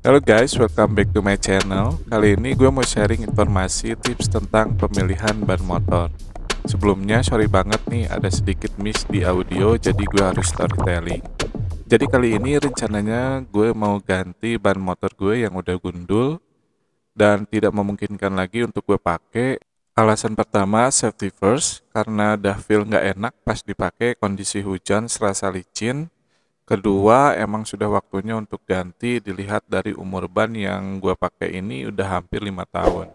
Halo guys, welcome back to my channel. Kali ini gue mau sharing informasi tips tentang pemilihan ban motor. Sebelumnya sorry banget nih ada sedikit miss di audio, jadi gue harus storytelling. Jadi kali ini rencananya gue mau ganti ban motor gue yang udah gundul dan tidak memungkinkan lagi untuk gue pakai. Alasan pertama safety first, karena dah feel nggak enak pas dipakai kondisi hujan serasa licin. Kedua, emang sudah waktunya untuk ganti dilihat dari umur ban yang gue pakai ini udah hampir 5 tahun.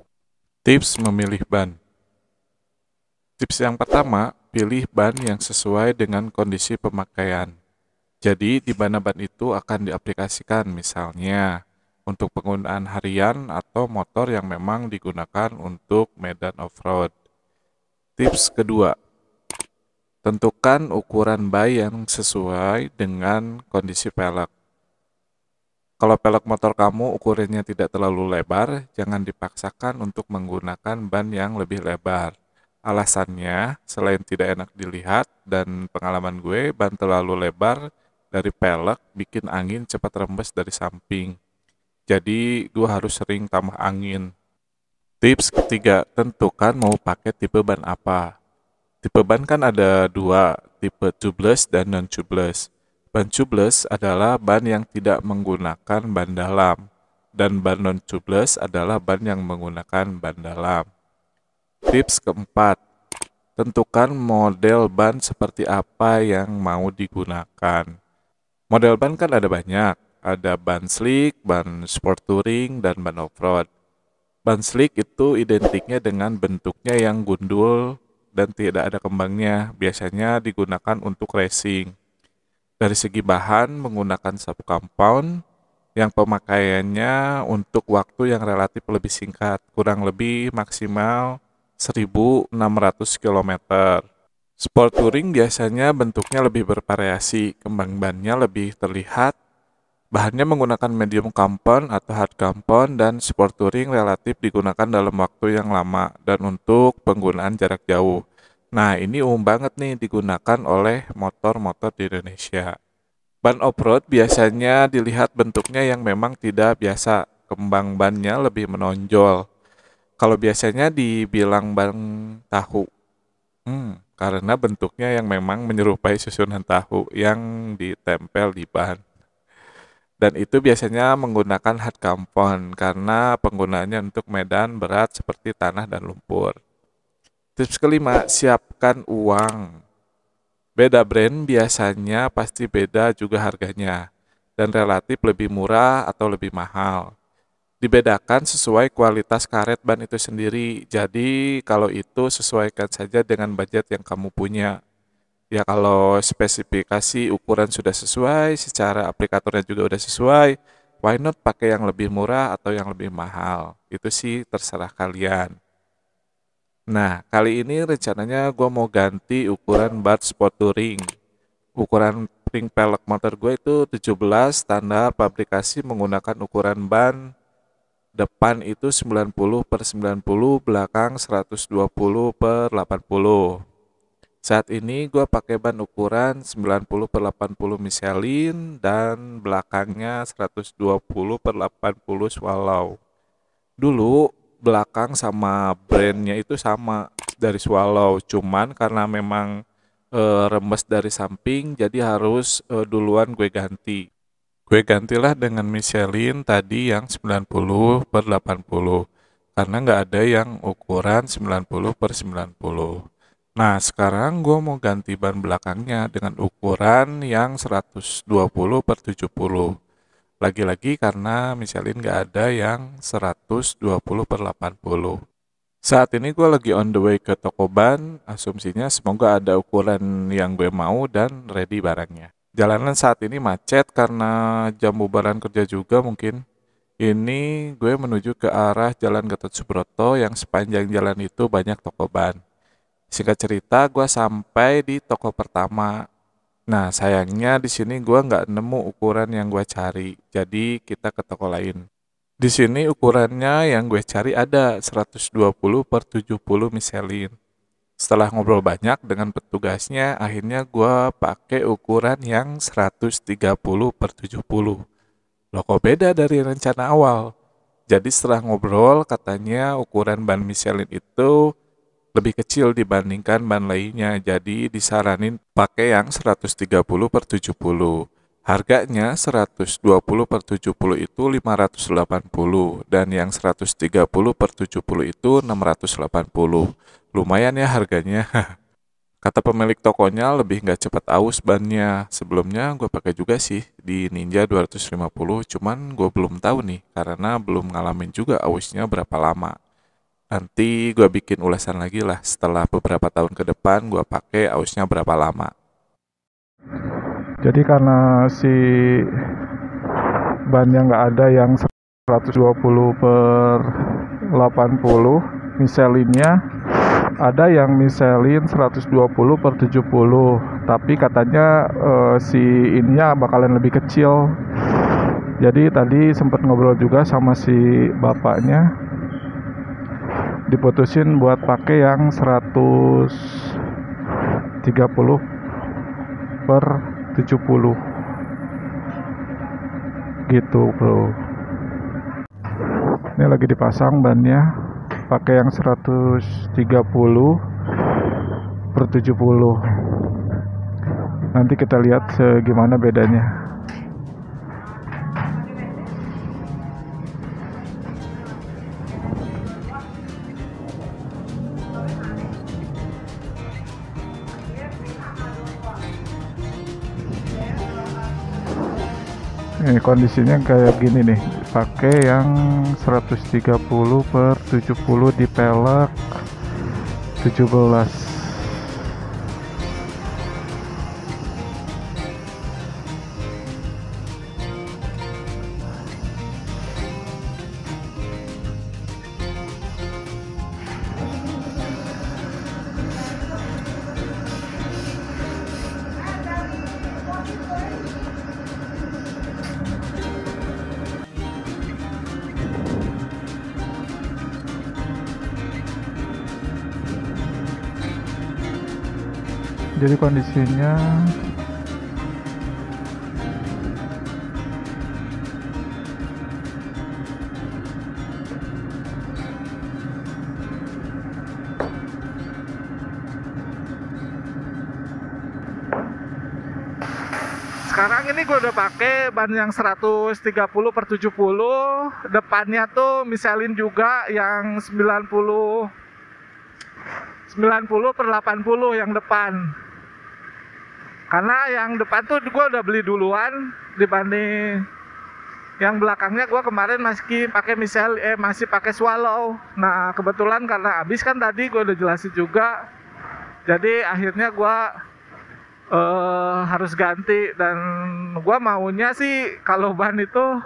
Tips memilih ban. Tips yang pertama, pilih ban yang sesuai dengan kondisi pemakaian. Jadi, di mana ban itu akan diaplikasikan misalnya untuk penggunaan harian atau motor yang memang digunakan untuk medan off-road. Tips kedua, tentukan ukuran ban yang sesuai dengan kondisi pelek. Kalau pelek motor kamu ukurannya tidak terlalu lebar, jangan dipaksakan untuk menggunakan ban yang lebih lebar. Alasannya, selain tidak enak dilihat dan pengalaman gue, ban terlalu lebar dari pelek bikin angin cepat rembes dari samping. Jadi, gue harus sering tambah angin. Tips ketiga, tentukan mau pakai tipe ban apa. Tipe ban kan ada dua, tipe tubeless dan non-tubeless. Ban tubeless adalah ban yang tidak menggunakan ban dalam, dan ban non-tubeless adalah ban yang menggunakan ban dalam. Tips keempat, tentukan model ban seperti apa yang mau digunakan. Model ban kan ada banyak, ada ban slick, ban sport touring, dan ban off-road. Ban slick itu identiknya dengan bentuknya yang gundul dan tidak ada kembangnya, biasanya digunakan untuk racing. Dari segi bahan menggunakan sapu compound yang pemakaiannya untuk waktu yang relatif lebih singkat, kurang lebih maksimal 1.600 km. Sport touring biasanya bentuknya lebih bervariasi, kembang bannya lebih terlihat. Bahannya menggunakan medium compound atau hard compound, dan sport touring relatif digunakan dalam waktu yang lama dan untuk penggunaan jarak jauh. Nah, ini umum banget nih digunakan oleh motor-motor di Indonesia. Ban off-road biasanya dilihat bentuknya yang memang tidak biasa, kembang bannya lebih menonjol. Kalau biasanya dibilang ban tahu, karena bentuknya yang memang menyerupai susunan tahu yang ditempel di ban. Dan itu biasanya menggunakan hard compound karena penggunaannya untuk medan berat seperti tanah dan lumpur. Tips kelima, siapkan uang. Beda brand biasanya pasti beda juga harganya dan relatif lebih murah atau lebih mahal. Dibedakan sesuai kualitas karet ban itu sendiri. Jadi kalau itu sesuaikan saja dengan budget yang kamu punya. Ya kalau spesifikasi ukuran sudah sesuai, secara aplikatornya juga udah sesuai, why not pakai yang lebih murah atau yang lebih mahal? Itu sih terserah kalian. Nah, kali ini rencananya gue mau ganti ukuran bat sport touring. Ukuran ring pelek motor gue itu 17, standar pabrikasi menggunakan ukuran ban depan itu 90 per 90, belakang 120 per 80. Saat ini gue pakai ban ukuran 90 per 80 Michelin dan belakangnya 120 per 80 Swallow. Dulu belakang sama brandnya itu sama dari Swallow, cuman karena memang rembes dari samping jadi harus duluan gue ganti. Gue gantilah dengan Michelin tadi yang 90 per 80 karena nggak ada yang ukuran 90 per 90. Nah, sekarang gue mau ganti ban belakangnya dengan ukuran yang 120 per 70. Lagi-lagi karena Michelin nggak ada yang 120 per 80. Saat ini gue lagi on the way ke toko ban, asumsinya semoga ada ukuran yang gue mau dan ready barangnya. Jalanan saat ini macet karena jam bubaran kerja juga mungkin. Ini gue menuju ke arah Jalan Gatot Subroto yang sepanjang jalan itu banyak toko ban. Singkat cerita, gue sampai di toko pertama. Nah, sayangnya di sini gue nggak nemu ukuran yang gue cari, jadi kita ke toko lain. Di sini ukurannya yang gue cari ada 120 per 70 Michelin. Setelah ngobrol banyak dengan petugasnya, akhirnya gue pakai ukuran yang 130 per 70. Loh kok beda dari rencana awal? Jadi setelah ngobrol katanya ukuran ban Michelin itu lebih kecil dibandingkan ban lainnya, jadi disaranin pakai yang 130 per 70. Harganya 120 per 70 itu 580 dan yang 130 per 70 itu 680. Lumayan ya harganya. Kata pemilik tokonya lebih nggak cepat aus bannya. Sebelumnya gue pakai juga sih di Ninja 250, cuman gue belum tahu nih karena belum ngalamin juga ausnya berapa lama. Nanti gue bikin ulasan lagi lah setelah beberapa tahun ke depan gue pakai ausnya berapa lama. Jadi karena si bannya nggak ada yang 120 per 80 Michelinnya, ada yang Michelin 120 per 70, tapi katanya si ininya bakalan lebih kecil. Jadi tadi sempat ngobrol juga sama si bapaknya, diputusin buat pakai yang 130 per 70 gitu bro. Ini lagi dipasang bannya, pakai yang 130 per 70. Nanti kita lihat segimana bedanya. Ini kondisinya kayak gini nih, pakai yang 130 per 70 di pelek 17. Jadi kondisinya sekarang ini gue udah pakai ban yang 130 per 70. Depannya tuh Michelin juga yang 90 per 80 yang depan. Karena yang depan tuh gue udah beli duluan dibanding yang belakangnya. Gue kemarin masih pakai masih pakai Swallow. Nah kebetulan karena habis kan tadi gue udah jelasin juga. Jadi akhirnya gue harus ganti, dan gue maunya sih kalau ban itu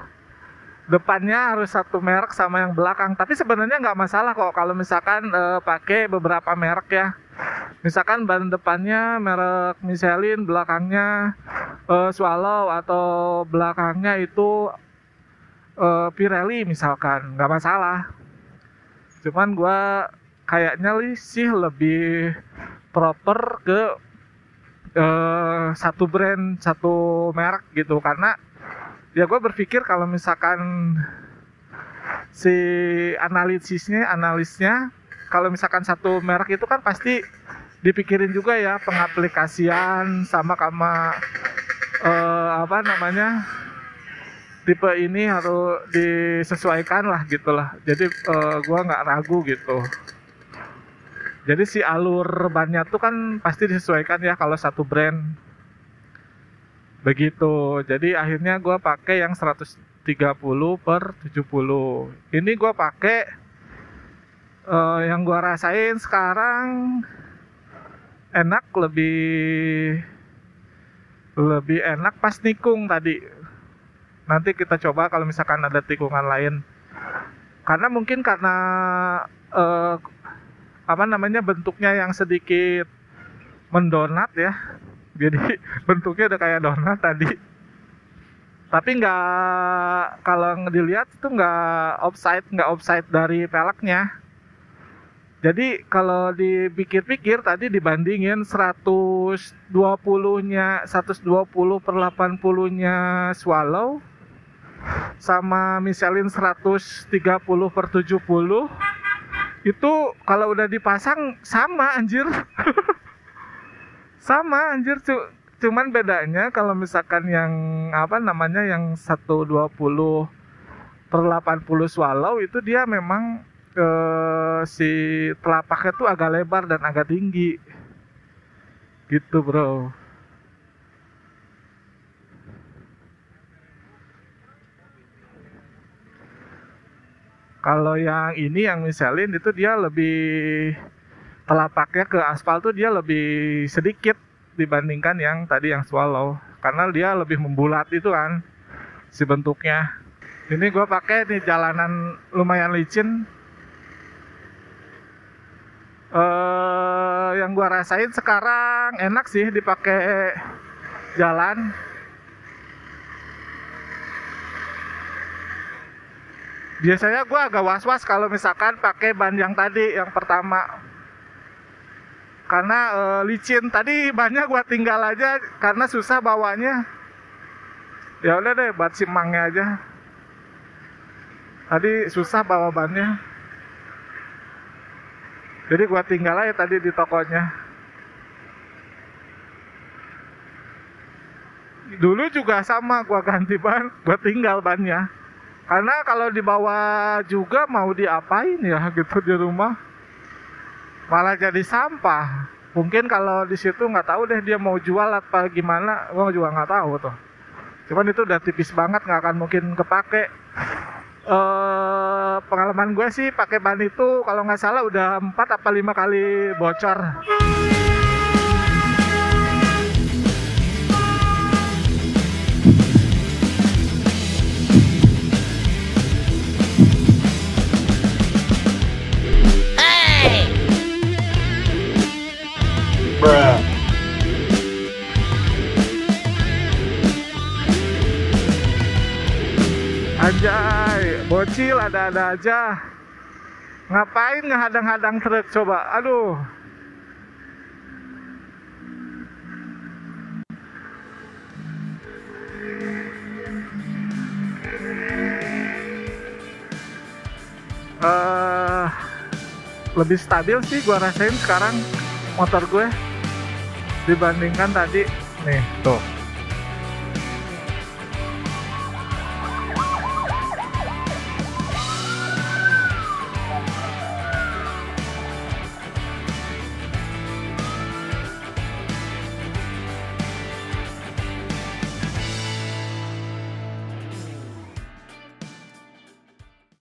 depannya harus satu merek sama yang belakang. Tapi sebenarnya nggak masalah kok kalau misalkan pakai beberapa merek ya. Misalkan ban depannya merek Michelin, belakangnya Swallow, atau belakangnya itu Pirelli misalkan, nggak masalah. Cuman gue kayaknya sih lebih proper ke satu brand, satu merek gitu. Karena ya gue berpikir kalau misalkan si analisnya kalau misalkan satu merek itu kan pasti dipikirin juga ya pengaplikasian sama tipe ini harus disesuaikan lah gitulah. Jadi gue nggak ragu gitu. Jadi si alur bannya tuh kan pasti disesuaikan ya kalau satu brand. Begitu. Jadi akhirnya gue pakai yang 130 per 70. Ini gue pakai yang gue rasain sekarang enak, lebih enak pas nikung tadi. Nanti kita coba kalau misalkan ada tikungan lain. Karena mungkin karena bentuknya yang sedikit mendonat ya. Jadi bentuknya udah kayak donat tadi. Tapi kalau dilihat itu nggak offside dari peleknya. Jadi kalau dipikir-pikir tadi dibandingin 120 per 80-nya Swallow sama Michelin 130/70 itu kalau udah dipasang sama anjir. Sama anjir, cuman bedanya kalau misalkan yang apa namanya yang 120/80 swallow itu dia memang si telapaknya tuh agak lebar dan agak tinggi gitu bro. Kalau yang ini yang Michelin itu dia lebih telapaknya ke aspal tuh dia lebih sedikit dibandingkan yang tadi yang swallow, karena dia lebih membulat itu kan si bentuknya. Ini gue pakai nih jalanan lumayan licin. Yang gue rasain sekarang enak sih dipakai jalan. Biasanya gue agak was-was kalau misalkan pakai ban yang tadi, yang pertama. Karena licin. Tadi bannya gue tinggal aja karena susah bawanya. Ya udah deh, ban simangnya aja. Tadi susah bawa bannya. Jadi gue tinggal aja tadi di tokonya. Dulu juga sama, gue ganti ban, gue tinggal bannya. Karena kalau dibawa juga mau diapain ya gitu di rumah, malah jadi sampah. Mungkin kalau di situ nggak tahu deh dia mau jual apa gimana, gue juga nggak tahu tuh. Cuman itu udah tipis banget, nggak akan mungkin kepake. Pengalaman gue sih pakai ban itu kalau nggak salah udah 4 apa 5 kali bocor. Anjay, bocil ada-ada aja. Ngapain ngehadang-hadang truk coba? Aduh. Lebih stabil sih gua rasain sekarang motor gue dibandingkan tadi. Nih, tuh.